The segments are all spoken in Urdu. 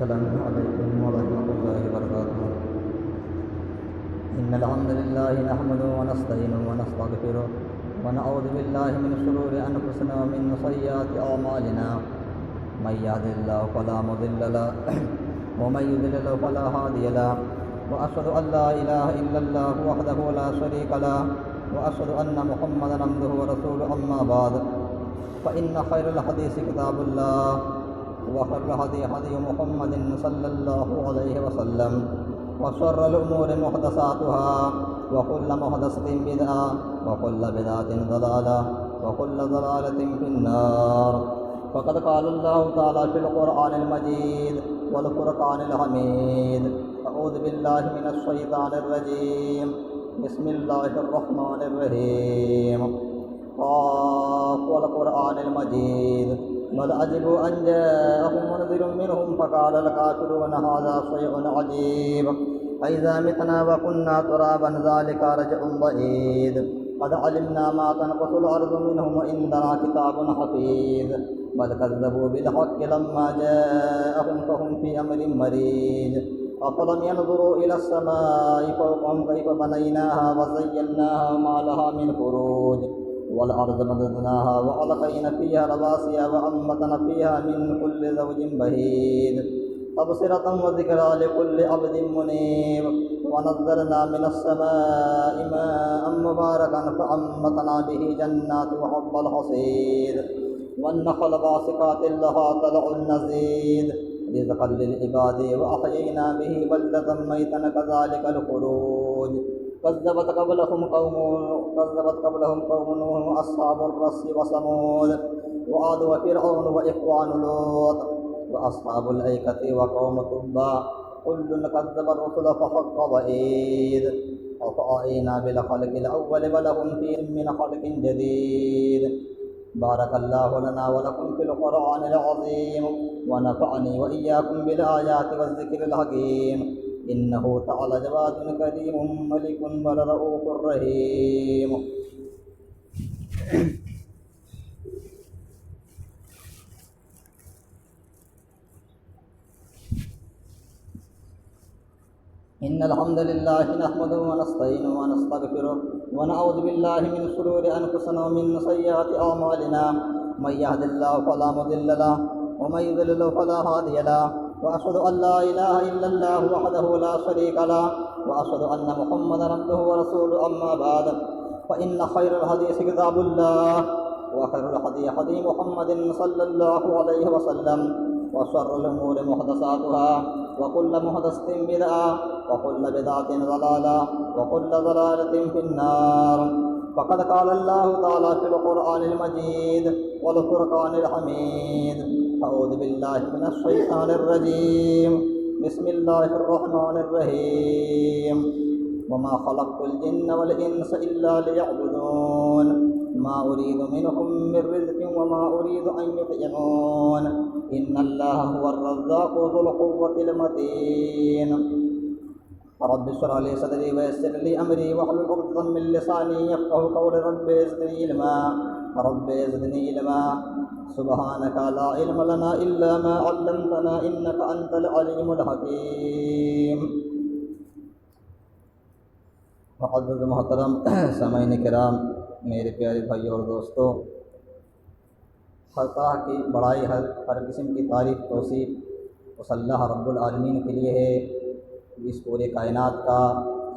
السلام علیکم ورحمۃ اللہ وبرکاتہ۔ ان الحمد للہ نحمده ونستعینه ونستغفره ونعوذ باللہ من شرور انفسنا ومن سیئات اعمالنا من يهده الله فلا مضل له ومن يضلل فلا هادي له واشهد ان لا اله الا الله وحده لا شريك له واشهد ان محمدا عبده ورسوله اما بعد فان خير الحديث كتاب الله وخير الهدي هدي محمد صلى الله عليه وسلم وشر الأمور محدثاتها وكل محدثة بدعة وكل بدعة ضلالة وكل ضلالة في النار. فقد قال الله تعالى في القرآن المجيد والفرقان الحميد: أعوذ بالله من الشيطان الرجيم، بسم الله الرحمن الرحيم. قاف والقرآن المجيد بل عجبوا أن جاءهم منذر منهم فقال الكافرون هذا شيء عجيب أإذا متنا وكنا ترابا ذلك رجع بعيد قد علمنا ما تنقص الأرض منهم وعندنا كتاب حفيظ بل كذبوا بالحق لما جاءهم فهم في أمر مريج أفلم ينظروا إلى السماء فوقهم كيف بنيناها وزيناها وما لها من فروج والأرض مددناها وألقينا فيها رواسي وأنبتنا فيها من كل زوج بهيج تبصرة وذكرى لكل عبد منيب ونزلنا من السماء ماء مباركا فأنبتنا به جنات وحب الحصيد والنخل باسقات لها طلع نضيد رزقا للعباد وأحيينا به بلدة ميتا كذلك الخروج كذبت قبلهم قوم نوح وأصحاب الرس وثمود وعاد وفرعون وإخوان لوط وأصحاب الأيكة وقوم تبع كل كذب الرسل فحق وعيد أفأعينا بالخلق الأول ولهم فيه من خلق جديد. بارك الله لنا ولكم في القرآن العظيم ونفعني وإياكم بالآيات والذكر الحكيم إنه تعالى جواد كريم ملك بل رؤوف رحيم. إن الحمد لله نحمده ونستعينه ونستغفره ونعوذ بالله من شرور أنفسنا ومن سيئات أعمالنا من يهد الله فلا مضل له ومن يضلل فلا هادي له وأشهد أن لا إله إلا الله وحده لا شريك له وأشهد أن محمدا عبده ورسوله أما بعد فإن خير الحديث كتاب الله وخير الهدي هدي محمد صلى الله عليه وسلم وشر الأمور محدثاتها وكل محدثة بدعة وكل بدعة ضلالة وكل ضلالة في النار. فقد قال الله تعالى في القرآن المجيد والفرقان الحميد: أعوذ بالله من الشيطان الرجيم بسم الله الرحمن الرحيم. وما خلقت الجن والإنس إلا ليعبدون ما أريد منهم من رزق وما أريد أن يطعمون إن الله هو الرزاق ذو القوة المتين. رب اشرح لي صدري ويسر لي أمري واحلل عقدة من لساني يفقهوا قولي رب زدني علما سبحانك لا علم لنا إلا ما علمتنا إنك أنت العليم الحكيم. معزز محترم سامعین کرام، میرے پیارے بھائی اور دوستو، ہر طرح کی بڑائی، ہر قسم کی تعریف توصیف اس اللہ رب العالمین کے لیے ہے. اس پورے کائنات کا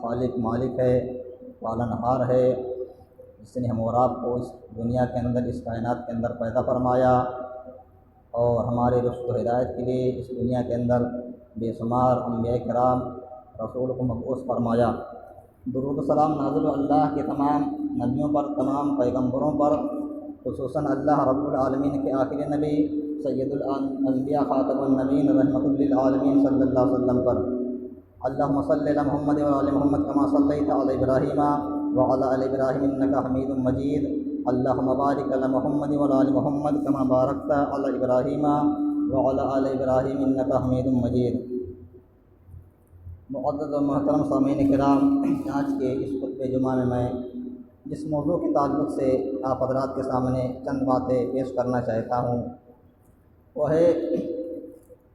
خالق مالک ہے، پالنہار ہے، جس نے ہم اور آپ کو اس دنیا کے اندر، اس کائنات کے اندر پیدا فرمایا اور ہمارے رشد و ہدایت کے لیے اس دنیا کے اندر بے شمار انبیاء کرام رسول کو مبعوث فرمایا. درود و سلام نازل اللہ کے تمام نبیوں پر، تمام پیغمبروں پر، خصوصاً اللہ رب العالمین کے آخری نبی سید الانبیاء خاتم النبیین رحمۃ للعالمین صلی اللہ علیہ وسلم پر. اللہم صلی علی محمد وعلی محمد کما صلیت علی ابراہیم وعلی آل ابراہیم انک حمید مجید. اللہم بارک علی محمد وعلی آل محمد کما بارکت علی ابراہیم وعلی آل ابراہیم انک حمید مجید. معزز و محترم سامعین کرام، آج کے اس خطبہ جمعہ میں جس موضوع کے تعلق سے آپ حضرات کے سامنے چند باتیں پیش کرنا چاہتا ہوں وہ ہے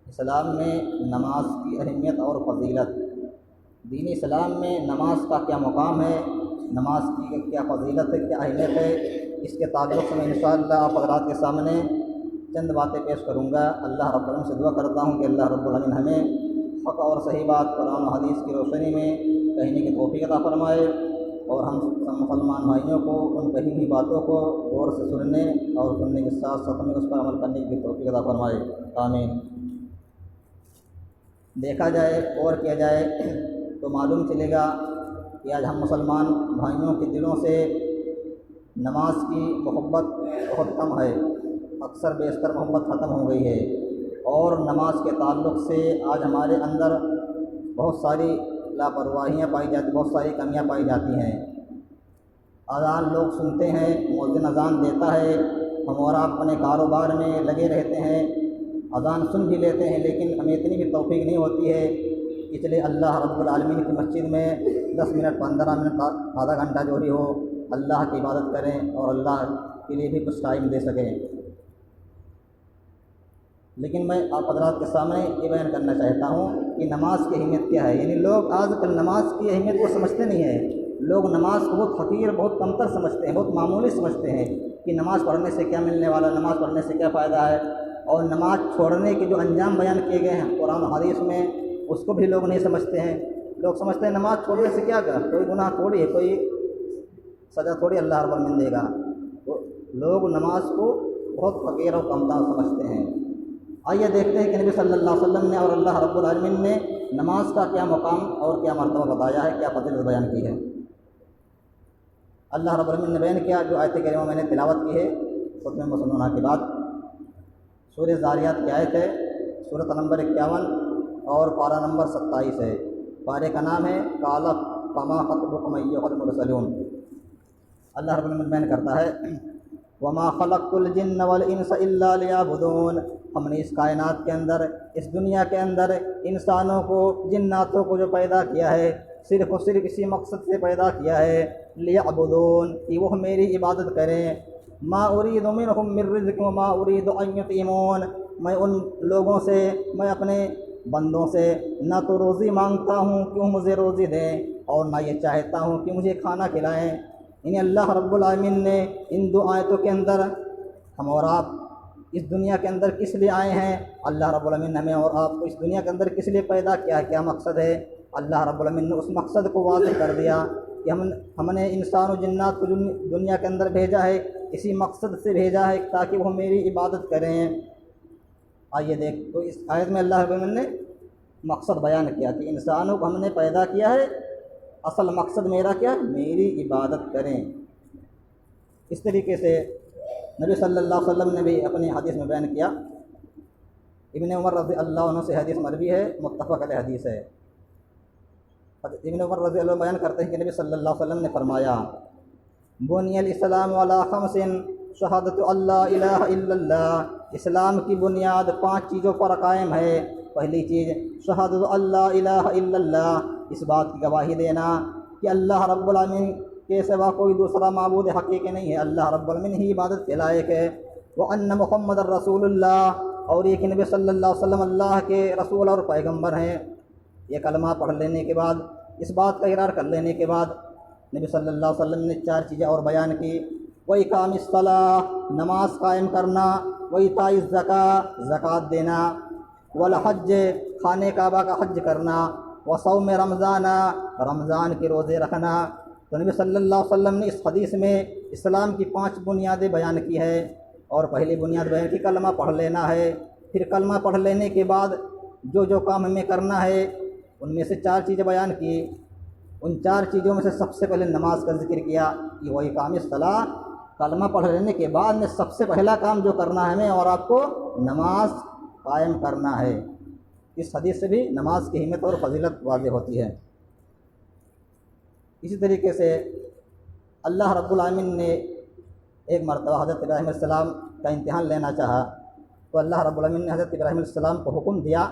اسلام میں نماز کی اہمیت اور فضیلت۔ دین اسلام میں نماز کا کیا مقام ہے، نماز کی کیا فضیلت ہے، کیا اہمیت ہے، اس کے تعلق سے میں انشاءاللہ آپ حضرات کے سامنے چند باتیں پیش کروں گا۔ اللہ رب العالمین سے دعا کرتا ہوں کہ اللہ رب العالمین ہمیں حق اور صحیح بات قرآن و حدیث کی روشنی میں کہنے کی توفیق عطا فرمائے، اور ہم مسلمان بھائیوں کو ان کہی ہوئی باتوں کو غور سے سننے اور سننے کے ساتھ ساتھ میں اس پر عمل کرنے کی توفیق عطا فرمائے، آمین۔ دیکھا جائے اور کیا جائے تو معلوم چلے گا کہ آج ہم مسلمان بھائیوں کے دلوں سے نماز کی محبت بہت کم ہے، اکثر بیشتر محبت ختم ہو گئی ہے، اور نماز کے تعلق سے آج ہمارے اندر بہت ساری لاپرواہیاں پائی جاتی، بہت ساری کمیاں پائی جاتی ہیں۔ اذان لوگ سنتے ہیں، مؤذن اذان دیتا ہے، ہم اور آپ اپنے کاروبار میں لگے رہتے ہیں، اذان سن بھی لیتے ہیں، لیکن ہمیں اتنی بھی توفیق نہیں ہوتی ہے، اس لیے اللہ رب العالمین کی مسجد میں 10 منٹ 15 منٹ آدھا گھنٹہ جو بھی ہو اللہ کی عبادت کریں اور اللہ کے لیے بھی کچھ ٹائم دے سکیں۔ لیکن میں آپ حضرات کے سامنے یہ بیان کرنا چاہتا ہوں کہ نماز کی اہمیت کیا ہے۔ یعنی لوگ آج کل نماز کی اہمیت کو سمجھتے نہیں ہیں، لوگ نماز کو بہت حقیر، بہت کمتر سمجھتے ہیں، بہت معمولی سمجھتے ہیں کہ نماز پڑھنے سے کیا ملنے والا، نماز پڑھنے سے کیا فائدہ ہے، اور نماز چھوڑنے کے جو انجام بیان کیے گئے ہیں قرآن و حدیث میں اس کو بھی لوگ نہیں سمجھتے ہیں۔ لوگ سمجھتے ہیں نماز چھوڑنے سے کیا کر، کوئی گناہ تھوڑی ہے، کوئی سزا تھوڑی اللہ رب العالمین دے گا۔ تو لوگ نماز کو بہت حقیر اور کمتر سمجھتے ہیں۔ آئیے دیکھتے ہیں کہ نبی صلی اللہ علیہ وسلم نے اور اللہ رب العالمین نے نماز کا کیا مقام اور کیا مرتبہ بتایا ہے، کیا فضیلت بیان کی ہے۔ اللہ رب العالمین نے بیان کیا، جو آیت کریمہ میں نے تلاوت کی ہے خطبہ مسنونہ کے بعد، سورہ ذاریات کی آیت ہے، سورۃ نمبر 51 اور پارہ نمبر 27 ہے۔ پارے کا نام ہے قَالَ فَمَا خَطْبُكُمْ أَيُّهَا الْمُرْسَلُونَ۔ اللہ رب العالمین بیان کرتا ہے وَمَا خَلَقْتُ الْجِنَّ وَالْإِنسَ إِلَّا لِيَعْبُدُونَ، ہم نے اس کائنات کے اندر، اس دنیا کے اندر انسانوں کو، جناتوں کو جو پیدا کیا ہے صرف اور صرف اسی مقصد سے پیدا کیا ہے، لِيَعْبُدُونَ، کہ وہ میری عبادت کریں۔ مَا أُرِيدُ مِنْهُمْ مِنْ رِزْقٍ وَمَا أُرِيدُ أَنْ يُطْعِمُونَ، میں ان لوگوں سے، میں اپنے بندوں سے نہ تو روزی مانگتا ہوں کہ وہ مجھے روزی دیں، اور نہ یہ چاہتا ہوں کہ مجھے کھانا کھلائیں۔ یعنی اللہ رب العالمین نے ان دو آیتوں کے اندر ہم اور آپ اس دنیا کے اندر کس لیے آئے ہیں، اللہ رب العالمین نے ہمیں اور آپ کو اس دنیا کے اندر کس لیے پیدا کیا ہے، کیا مقصد ہے، اللہ رب العالمین نے اس مقصد کو واضح کر دیا کہ ہم نے انسان و جنات کو دنیا کے اندر بھیجا ہے، اسی مقصد سے بھیجا ہے تاکہ وہ میری عبادت کریں۔ آئیے دیکھ تو اس آیت میں اللہ رب العالمین نے مقصد بیان کیا کہ انسانوں کو ہم نے پیدا کیا ہے، اصل مقصد میرا کیا ہے، میری عبادت کریں۔ اس طریقے سے نبی صلی اللہ علیہ وسلم نے بھی اپنی حدیث میں بیان کیا، ابن عمر رضی اللہ عنہ سے حدیث مروی ہے، متفق علیہ حدیث ہے۔ ابن عمر رضی اللہ عنہ بیان کرتے ہیں کہ نبی صلی اللہ علیہ وسلم نے فرمایا بنی الاسلام علی خمس شہادت اللہ الہ الا اللہ، اسلام کی بنیاد 5 چیزوں پر قائم ہے۔ پہلی چیز شہادت اللہ الہ الا اللہ، اس بات کی گواہی دینا کہ اللہ رب العالمین کے سوا کوئی دوسرا معبود حقیقی نہیں ہے، اللہ رب العالمین ہی عبادت کے لائق ہے۔ وَأَنَّ مُحَمَّدَ رَسُولُ اللّہ، اور یہ کہ نبی صلی اللہ علیہ وسلم اللہ کے رسول اور پیغمبر ہیں۔ یہ کلمہ پڑھ لینے کے بعد، اس بات کا اقرار کر لینے کے بعد نبی صلی اللہ علیہ وسلم نے 4 چیزیں اور بیان کی، وَإِقَامِ الصَّلَاةِ، نماز قائم کرنا، وَإِيتَاءِ الزَّكَاةِ، زکوٰۃ دینا، وَالْحَجِّ، خانہ کعبہ کا حج کرنا، وَصَوْمِ رمضان، رمضان کے روزے رکھنا۔ تو نبی صلی اللہ علیہ وسلم نے اس حدیث میں اسلام کی 5 بنیادیں بیان کی ہے، اور پہلی بنیاد بیان کی کلمہ پڑھ لینا ہے۔ پھر کلمہ پڑھ لینے کے بعد جو کام ہمیں کرنا ہے ان میں سے 4 چیزیں بیان کی۔ ان 4 چیزوں میں سے سب سے پہلے نماز کا ذکر کیا کہ وہ اقام الصلاۃ، کلمہ پڑھ لینے کے بعد میں سب سے پہلا کام جو کرنا ہے ہمیں اور آپ کو نماز قائم کرنا ہے۔ اس حدیث سے بھی نماز کی اہمیت اور فضیلت واضح ہوتی ہے۔ اسی طریقے سے اللہ رب العالمین نے ایک مرتبہ حضرت ابراہیم علیہ السلام کا امتحان لینا چاہا، تو اللہ رب العالمین نے حضرت ابراہیم علیہ السلام کو حکم دیا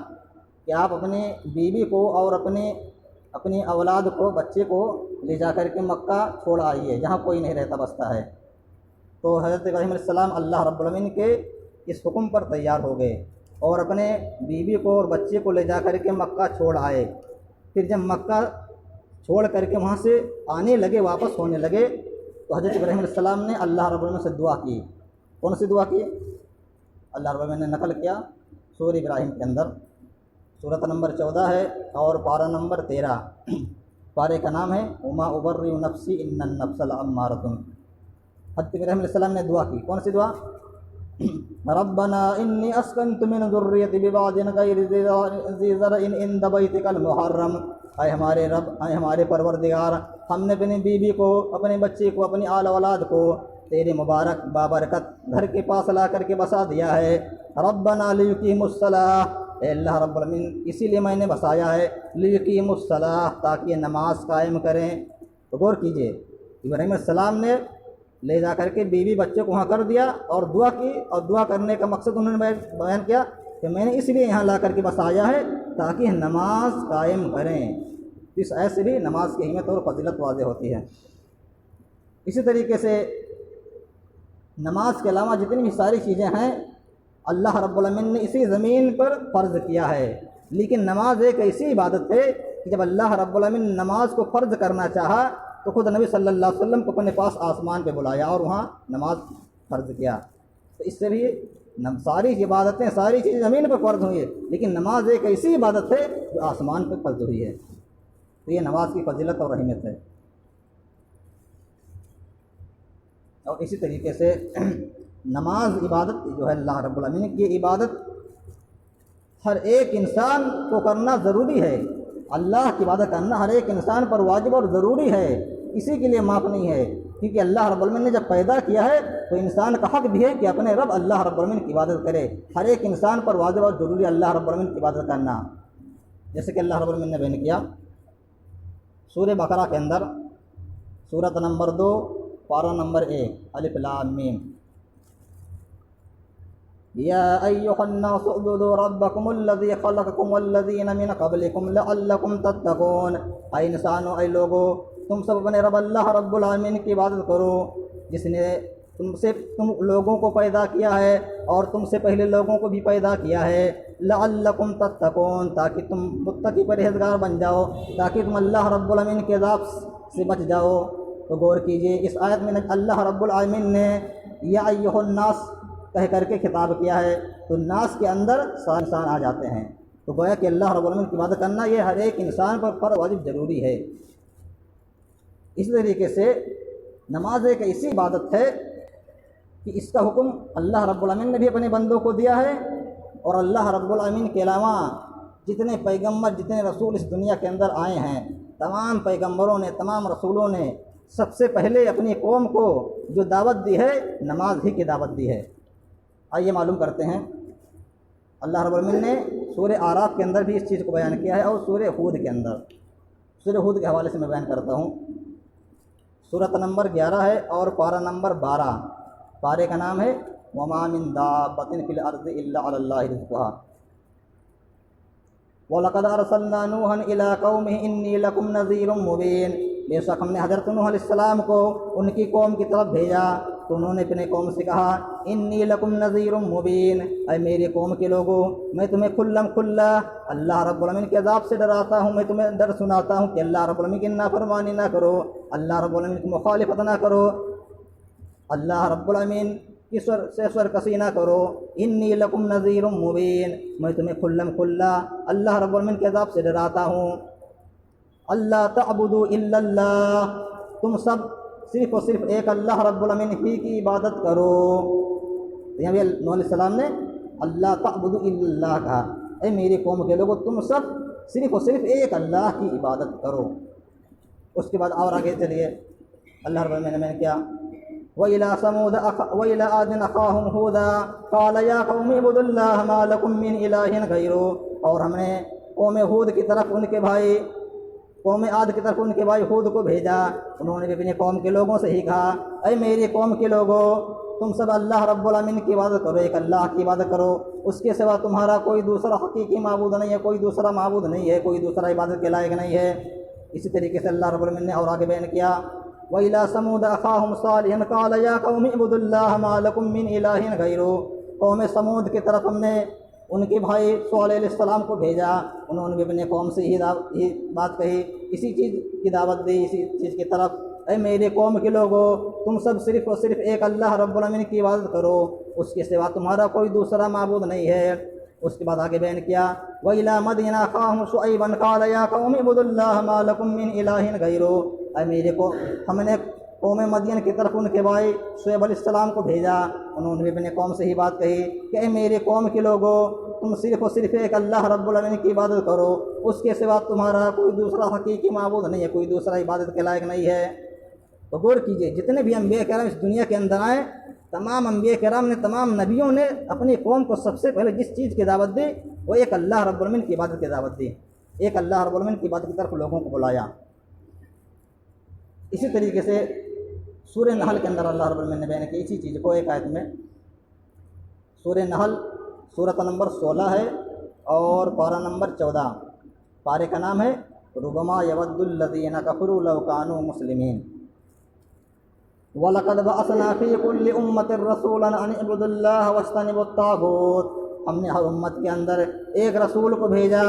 کہ آپ اپنے بیوی کو اور اپنی اولاد کو، بچے کو لے جا کر کے مکہ چھوڑ آئیے، جہاں کوئی نہیں رہتا بستا ہے۔ تو حضرت ابراہیم علیہ السلام اللہ رب العالمین کے اس حکم پر تیار ہو گئے، اور اپنے بیوی کو اور بچے کو لے جا کر کے مکہ چھوڑ آئے۔ پھر جب مکہ چھوڑ کر کے وہاں سے آنے لگے، واپس ہونے لگے، تو حضرت ابراہیم علیہ السلام نے اللہ رب العالمین سے دعا کی۔ کون سی دعا کی؟ اللہ رب العالمین نے نقل کیا سورہ ابراہیم کے اندر، سورۃ نمبر 14 ہے اور پارہ نمبر 13۔ پارے کا نام ہے وما ابرئ نفسی ان النفس لامارۃ۔ حضرت ابراہیم علیہ السلام نے دعا کی۔ کون سی دعا؟ ربنا انی اسکنت من ذریتی بواد غیر ذی زرع عند بیتک المحرم۔ اے ہمارے رب، اے ہمارے پروردگار، ہم نے اپنی بیوی کو، اپنے بچے کو، اپنی آل اولاد کو تیرے مبارک بابرکت گھر کے پاس لا کر کے بسا دیا ہے۔ ربنا لیقیموا الصلاۃ، اے اللہ رب العالمین اسی لیے میں نے بسایا ہے، لیقیموا الصلاۃ، تاکہ یہ نماز قائم کریں۔ تو غور کیجئے، ابراہیم علیہ السلام نے لے جا کر کے بیوی بچے کو وہاں کر دیا اور دعا کی، اور دعا کرنے کا مقصد انہوں نے بیان کیا کہ میں نے اس لیے یہاں لا کر کے بسایا ہے تاکہ نماز قائم کریں۔ اس آیت سے بھی نماز کی اہمیت اور فضیلت واضح ہوتی ہے۔ اسی طریقے سے نماز کے علاوہ جتنی بھی ساری چیزیں ہیں اللہ رب العالمین نے اسی زمین پر فرض کیا ہے، لیکن نماز ایک ایسی عبادت ہے کہ جب اللہ رب العالمین نماز کو فرض کرنا چاہا تو خود نبی صلی اللہ علیہ وسلم کو اپنے پاس آسمان پہ بلایا اور وہاں نماز فرض کیا۔ تو اس سے بھی ساری عبادتیں، ساری چیزیں زمین پہ فرض ہوئی ہے، لیکن نماز ایک ایسی عبادت ہے جو آسمان پہ فرض ہوئی ہے۔ تو یہ نماز کی فضیلت اور اہمیت ہے۔ اور اسی طریقے سے نماز عبادت جو ہے اللہ رب العالمین کی عبادت ہر ایک انسان کو کرنا ضروری ہے۔ اللہ کی عبادت کرنا ہر ایک انسان پر واجب اور ضروری ہے، کسی کے لیے معاف نہیں ہے، کیونکہ اللہ رب العالمین نے جب پیدا کیا ہے تو انسان کا حق بھی ہے کہ اپنے رب اللہ رب العالمین کی عبادت کرے۔ ہر ایک انسان پر واجب اور ضروری ہے اللہ رب العالمین کی عبادت کرنا، جیسے کہ اللہ رب العالمین نے بیان کیا سورہ بقرہ کے اندر، سورۃ نمبر 2 پارہ نمبر 1، الف لام میم۔ یا ایھا الناس اعبدوا ربکم الذی خلقکم والذین من قبلکم لعلکم تتقون۔ اے انسانو، اے لوگو، تم سب اپنے رب اللہ رب العالمین کی عبادت کرو جس نے تم لوگوں کو پیدا کیا ہے اور تم سے پہلے لوگوں کو بھی پیدا کیا ہے۔ لعلکم تتقون، تاکہ تم متقی پرہیزگار بن جاؤ، تاکہ تم اللہ رب العالمین کے عذاب سے بچ جاؤ۔ تو غور کیجئے، اس آیت میں اللہ رب العالمین نے یا ایھا الناس کہہ کر کے خطاب کیا ہے، تو ناس کے اندر سارے انسان آ جاتے ہیں۔ تو گویا کہ اللہ رب العالمین کی عبادت کرنا یہ ہر ایک انسان پر فرض واجب ضروری ہے۔ اس طریقے سے نماز ایک ایسی عبادت ہے کہ اس کا حکم اللہ رب العالمین نے بھی اپنے بندوں کو دیا ہے، اور اللہ رب العالمین کے علاوہ جتنے پیغمبر، جتنے رسول اس دنیا کے اندر آئے ہیں، تمام پیغمبروں نے، تمام رسولوں نے سب سے پہلے اپنی قوم کو جو دعوت دی ہے نماز ہی کی دعوت دی ہے۔ آئیے معلوم کرتے ہیں، اللہ رب العالمین نے سورہ اعراف کے اندر بھی اس چیز کو بیان کیا ہے، اور سورہ ہود کے اندر، سورہ ہود کے حوالے سے میں بیان کرتا ہوں۔ سورۃ نمبر 11 ہے اور پارہ نمبر 12۔ پارے کا نام ہے وما من دابۃ فی الارض الا علی اللہ رزقها وَلَقَدْ أَرْسَلْنَا نُوحًا إِلَىٰ قَوْمِهِ إِنِّي لَكُمْ نَذِيرٌ مُّبِينٌ۔ بے شک ہم نے حضرت نوح علیہ السلام کو ان کی قوم کی طرف بھیجا تو انہوں نے اپنے قوم سے کہا انی لکم نذیر مبین، اے میری قوم کے لوگوں، میں تمہیں کھلم کھلا اللہ رب العالمین کے عذاب سے ڈراتا ہوں، میں تمہیں ڈر سناتا ہوں کہ اللہ رب العالمین کی نافرمانی نہ کرو، اللہ رب العالمین کی مخالفت نہ کرو، اللہ رب العالمین کی سرکشی نہ کرو۔ انی لکم نذیر مبین، میں تمہیں کھلم کھلا اللہ رب العالمین کے عذاب سے ڈراتا ہوں۔ اللہ تعبدوا الا اللہ، تم سب صرف اور صرف ایک اللہ رب العالمین ہی کی عبادت کرو۔ یہاں بھی نوح علیہ السلام نے اللہ تعبدوا الا اللہ کہا، اے میری قوم کے لوگوں تم سب صرف اور صرف ایک اللہ کی عبادت کرو۔ اس کے بعد اور آگے چلیے، اللہ رب العالمین نے کیا وَإِلَىٰ ثَمُودَ وَإِلَىٰ عَادٍ أَخَاهُمْ هُودًا قَالَ يَا قَوْمِ اعْبُدُوا اللَّهَ مَا لَكُم مِّنْ إِلَٰهٍ غَيْرُهُ۔ اور ہم نے قوم ہود کی طرف ان کے بھائی، قوم عاد کی طرف ان کے بھائی ہود کو بھیجا، انہوں نے بھی اپنی قوم کے لوگوں سے ہی کہا اے میری قوم کے لوگوں تم سب اللہ رب العالمین کی عبادت کرو، ایک اللہ کی عبادت کرو، اس کے سوا تمہارا کوئی دوسرا حقیقی معبود نہیں ہے، کوئی دوسرا معبود نہیں ہے، کوئی دوسرا عبادت کے لائق نہیں ہے۔ اسی طریقے سے اللہ رب العالمین نے اور آگے بیان کیا وَإِلَىٰ ثَمُودَ أَخَاهُمْ صَالِحًا قَالَ يَا قَوْمِ اعْبُدُوا اللَّهَ مَا لَكُم مِّنْ إِلَٰهٍ غَيْرُهُ۔ قوم سمود کی طرف ہم نے ان کے بھائی صالح علیہ السلام کو بھیجا، انہوں نے بھی اپنے قوم سے یہی بات کہی، اسی چیز کی دعوت دی، اسی چیز کی طرف، اے میرے قوم کے لوگوں، تم سب صرف اور صرف ایک اللہ رب العالمین کی عبادت کرو، اس کے سوا تمہارا کوئی دوسرا معبود نہیں ہے۔ اس کے بعد آگے بیان کیا، وَإِلَىٰ مَدْيَنَ أَخَاهُمْ شُعَيْبًا قَالَ يَا قَوْمِ اعْبُدُوا اللَّهَ مَا لَكُم مِّنْ إِلَٰهٍ غَيْرُهُ۔ اے میرے کو ہم نے قوم مدین کی طرف ان کے بھائی شعیب علیہ السلام کو بھیجا، انہوں نے بھی اپنے قوم سے ہی بات کہی کہ اے میرے قوم کے لوگوں، تم صرف اور صرف ایک اللہ رب العالمین کی عبادت کرو، اس کے سوا تمہارا کوئی دوسرا حقیقی معبود نہیں ہے، کوئی دوسرا عبادت کے لائق نہیں ہے۔ تو غور کیجئے، جتنے بھی انبیاء کرام اس دنیا کے اندر آئے، تمام انبیاء کرام نے، تمام نبیوں نے اپنی قوم کو سب سے پہلے جس چیز کی دعوت دی وہ ایک اللہ رب العالمین کی عبادت کی دعوت دی، ایک اللہ رب العالمین کی عبادت کی طرف لوگوں کو بلایا۔ اسی طریقے سے سورہ نحل کے اندر اللہ رب العالمین نے بیان کی اسی چیز کو ایک آیت میں، سورہ نحل سورۃ نمبر 16 ہے اور پارہ نمبر 14، پارے کا نام ہے ربما یود الذین کفروا لو کانوا مسلمین۔ وَلَقَدْ بَعَثْنَا فِي كُلِّ أُمَّةٍ رَسُولًا أَنِ اعْبُدُوا اللَّهَ وَاجْتَنِبُوا الطَّاغُوتَ۔ ہم نے ہر امت کے اندر ایک رسول کو بھیجا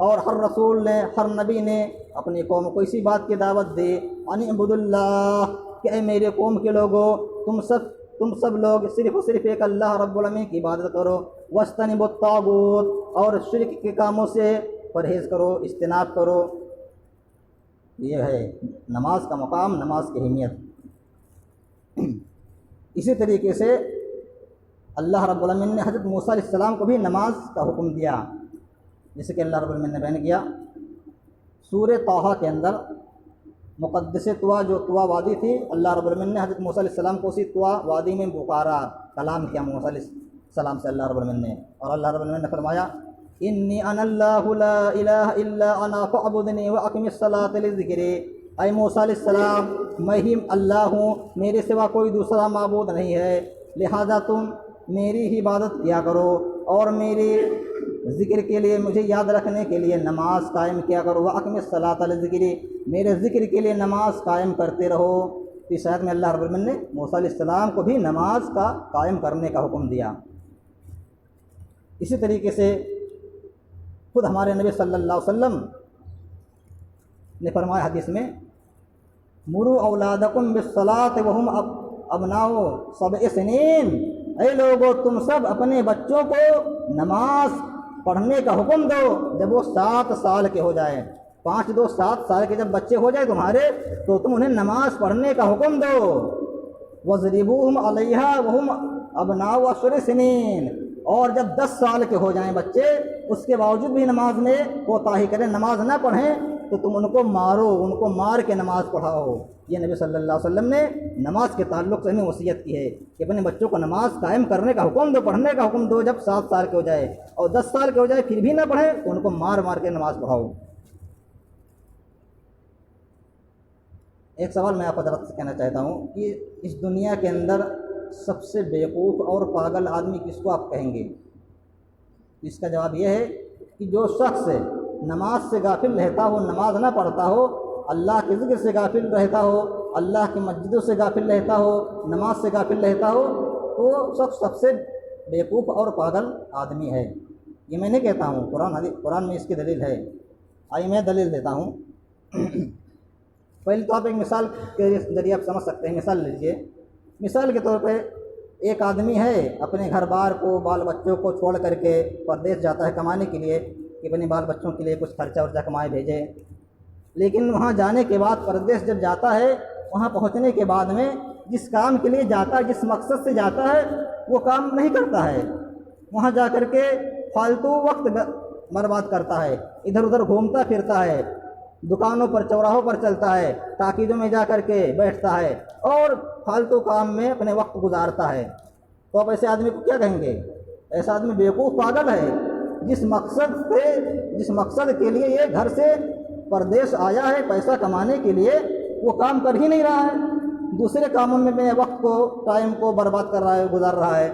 اور ہر رسول نے، ہر نبی نے اپنی قوم کو اسی بات کی دعوت دی، أَنِ اعْبُدُوا اللَّهَ، کہ اے میرے قوم کے لوگوں، تم سب لوگ صرف اور صرف ایک اللہ رب العالمین کی عبادت کرو، وَاجْتَنِبُوا الطَّاغُوتَ، اور شرک کے کاموں سے پرہیز کرو، اجتناب کرو۔ یہ ہے نماز کا مقام، نماز کی اہمیت۔ اسی طریقے سے اللہ رب العالمین نے حضرت موسیٰ علیہ السلام کو بھی نماز کا حکم دیا، جیسے کہ اللہ رب العالمین نے بیان کیا سورہ طٰہٰ کے اندر، مقدس طوا، جو طوا وادی تھی، اللہ رب العالمین نے حضرت موسیٰ علیہ السلام کو اسی طوا وادی میں پکارا، کلام کیا موسیٰ علیہ السلام سے اللہ رب العالمین نے، اور اللہ رب العالمین نے فرمایا انی انا اللہ لا الہ الا انا فاعبدنی واقم الصلاۃ لذکری۔ اے موسیٰ علیہ السلام، میں ہی اللہ ہوں، میرے سوا کوئی دوسرا معبود نہیں ہے، لہذا تم میری ہی عبادت کیا کرو اور میری ذکر کے لیے، مجھے یاد رکھنے کے لیے نماز قائم کیا کرو، واقم الصلاۃ لذکری، میرے ذکر کے لیے نماز قائم کرتے رہو۔ اس آیت میں اللہ رب العالمین نے موسیٰ علیہ السلام کو بھی نماز کا قائم کرنے کا حکم دیا۔ اسی طریقے سے خود ہمارے نبی صلی اللہ علیہ وسلم نے فرمایا حدیث میں، مروا اولادکم بالصلاۃ وہم ابناء 7 سنین۔ اے لوگو، تم سب اپنے بچوں کو نماز پڑھنے کا حکم دو جب وہ 7 سال کے ہو جائیں۔ 5 2 7 سال کے جب بچے ہو جائیں تمہارے، تو تم انہیں نماز پڑھنے کا حکم دو۔ وَاضْرِبُوهُمْ عَلَيْهَا وَهُمْ أَبْنَاءُ 10 سنین، اور جب 10 سال کے ہو جائیں بچے، اس کے باوجود بھی نماز میں کوتاہی کریں، نماز نہ پڑھیں، تو تم ان کو مارو، ان کو مار کے نماز پڑھاؤ۔ یہ نبی صلی اللہ علیہ وسلم نے نماز کے تعلق سے ہمیں وصیت کی ہے کہ اپنے بچوں کو نماز قائم کرنے کا حکم دو، پڑھنے کا حکم دو جب 7 سال کے ہو جائے، اور 10 سال کے ہو جائے پھر بھی نہ پڑھیں تو ان کو مار مار کے نماز پڑھاؤ۔ ایک سوال میں آپ حضرت سے کہنا چاہتا ہوں کہ اس دنیا کے اندر سب سے بیوقوف اور پاگل آدمی کس کو آپ کہیں گے؟ اس کا جواب یہ ہے کہ جو شخص نماز سے غافل رہتا ہو، نماز نہ پڑھتا ہو، اللہ کے ذکر سے غافل رہتا ہو، اللہ کی مسجدوں سے غافل رہتا ہو، نماز سے غافل رہتا ہو، تو وہ شخص سب سے بیوقوف اور پاگل آدمی ہے۔ یہ میں نہیں کہتا ہوں، قرآن میں اس کی دلیل ہے۔ آئیے میں دلیل دیتا ہوں۔ پہلے تو آپ ایک مثال کے ذریعے آپ سمجھ سکتے ہیں۔ مثال لیجیے، مثال کے طور پہ ایک آدمی ہے، اپنے گھر بار کو، بال بچوں کو چھوڑ کر کے پردیس جاتا ہے کمانے کے لیے، کہ اپنے بال بچوں کے لیے کچھ خرچہ ورچہ کمائے بھیجے، لیکن وہاں جانے کے بعد، پردیس جب جاتا ہے، وہاں پہنچنے کے بعد میں جس کام کے لیے جاتا ہے، جس مقصد سے جاتا ہے، وہ کام نہیں کرتا ہے، وہاں جا کر کے فالتو وقت برباد کرتا ہے، ادھر ادھر گھومتا پھرتا ہے، دکانوں پر، چوراہوں پر چلتا ہے، تاکیدوں میں جا کر کے بیٹھتا ہے اور فالتو کام میں اپنے وقت گزارتا ہے۔ تو آپ ایسے آدمی کو کیا کہیں گے؟ ایسا آدمی بیوقوف پاگل ہے۔ جس مقصد کے لیے یہ گھر سے پردیس آیا ہے، پیسہ کمانے کے لیے، وہ کام کر ہی نہیں رہا ہے، دوسرے کاموں میں اپنے وقت کو، ٹائم کو برباد کر رہا ہے، گزار رہا ہے۔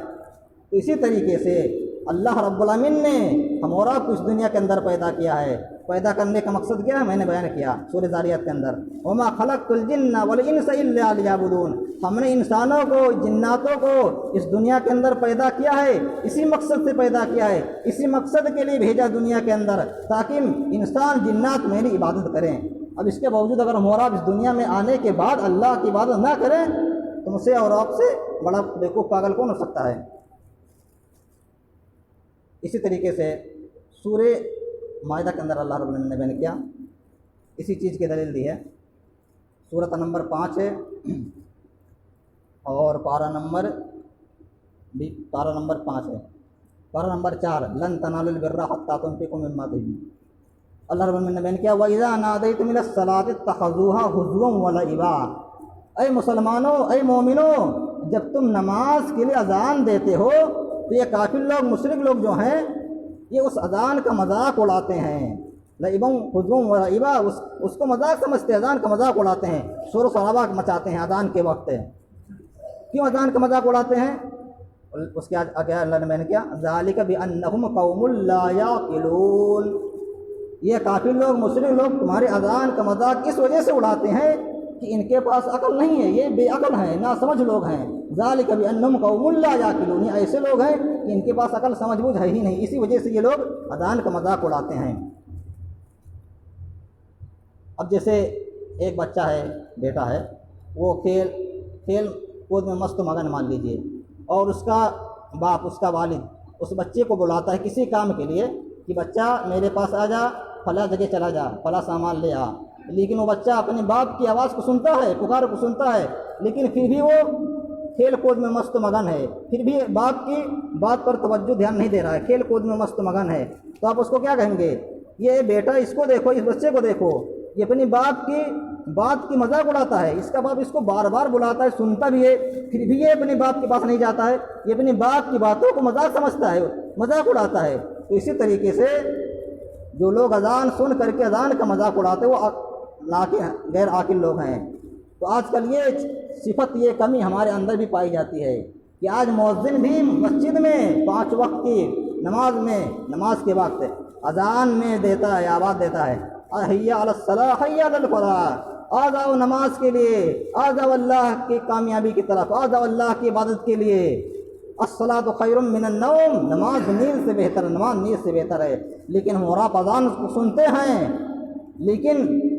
تو اسی طریقے سے اللہ رب العالمین نے ہم اور آپ کو اس دنیا کے اندر پیدا کیا ہے۔ پیدا کرنے کا مقصد کیا ہے؟ میں نے بیان کیا سورہ ذاریات کے اندر، وما خلقت الجن والانس الا لیعبدون، ہم نے انسانوں کو جناتوں کو اس دنیا کے اندر پیدا کیا ہے، اسی مقصد سے پیدا کیا ہے، اسی مقصد کے لیے بھیجا دنیا کے اندر تاکہ انسان جنات میری عبادت کریں۔ اب اس کے باوجود اگر ہم اور آپ اس دنیا میں آنے کے بعد اللہ کی عبادت نہ کریں تو مجھ سے اور آپ سے بڑا بیوقوف پاگل کون ہو سکتا ہے؟ اسی طریقے سے سورہ مائدہ کے اندر اللہ رب العالمین نے بیان کیا، اسی چیز کی دلیل دی ہے۔ سورۃ نمبر 5 ہے اور پارہ نمبر 5 ہے، پارہ نمبر 4، لن تنالوا البر حتى تنفقوا مما تحبون۔ اللہ رب العالمین نے بیان کیا وَإِذَا نَادَيْتُمْ إِلَى الصَّلَاةِ اتَّخَذُوهَا هُزُوًا وَلَعِبًا۔ اے مسلمانوں، اے مومنوں، جب تم نماز کے لیے اذان دیتے ہو تو یہ کافر لوگ، مشرک لوگ جو ہیں، یہ اس اذان کا مذاق اڑاتے ہیں۔ لعباً ہزواً ولعبا، اس کو مذاق سمجھتے ہیں، اذان کا مذاق اڑاتے ہیں، شور و شرابہ مچاتے ہیں اذان کے وقت۔ کیوں اذان کا مذاق اڑاتے ہیں؟ اس کے آگے اللہ نے بیان کیا ذالک بانہم قوم لا یعقلون، یہ کافر لوگ، مشرک لوگ تمہارے اذان کا مذاق اس وجہ سے اڑاتے ہیں کہ ان کے پاس عقل نہیں ہے، یہ بے عقل ہیں، ناسمجھ لوگ ہیں۔ ذالک بانہم قوم لا یعقلون، یہ ایسے لوگ ہیں کہ ان کے پاس عقل سمجھ بوجھ ہے ہی نہیں، اسی وجہ سے یہ لوگ اذان کا مذاق اڑاتے ہیں۔ اب جیسے ایک بچہ ہے، بیٹا ہے، وہ کھیل کود میں مست و مگن مان لیجیے، اور اس کا باپ، اس کا والد اس بچے کو بلاتا ہے کسی کام کے لیے کہ بچہ میرے پاس آ جا، فلاں جگہ چلا جا، فلاں سامان لے آ، لیکن وہ بچہ اپنے باپ کی آواز کو سنتا ہے، پکار کو سنتا ہے، لیکن پھر بھی وہ کھیل کود میں مست و مگن ہے، پھر بھی باپ کی بات پر توجہ دھیان نہیں دے رہا ہے، کھیل کود میں مست و مگن ہے، تو آپ اس کو کیا کہیں گے؟ یہ بیٹا، اس کو دیکھو، اس بچے کو دیکھو، یہ اپنی باپ کی بات کی مذاق اڑاتا ہے، اس کا باپ اس کو بار بار بلاتا ہے، سنتا بھی ہے، پھر بھی یہ اپنے باپ کے پاس نہیں جاتا ہے، یہ اپنی باپ کی باتوں کو مذاق سمجھتا ہے، مذاق اڑاتا ہے۔ تو اسی طریقے سے جو لوگ اذان سن کر کے اذان کا مذاق اڑاتے ہیں وہ غیر عاقل لوگ ہیں۔ تو آج کل یہ صفت، یہ کمی ہمارے اندر بھی پائی جاتی ہے کہ آج مؤذن بھی مسجد میں 5 وقت کی نماز میں، نماز کے وقت اذان میں دیتا ہے، آواز دیتا ہے، حی علی الصلاۃ حی علی الفلاح، آ جاؤ نماز کے لیے، آ جاؤ اللہ کی کامیابی کی طرف، آ جاؤ اللہ کی عبادت کے لیے۔ الصلاۃ خیر من النوم، نماز نیند سے بہتر، نماز نیند سے بہتر ہے۔ لیکن ہم اور آپ اذان کو سنتے ہیں، لیکن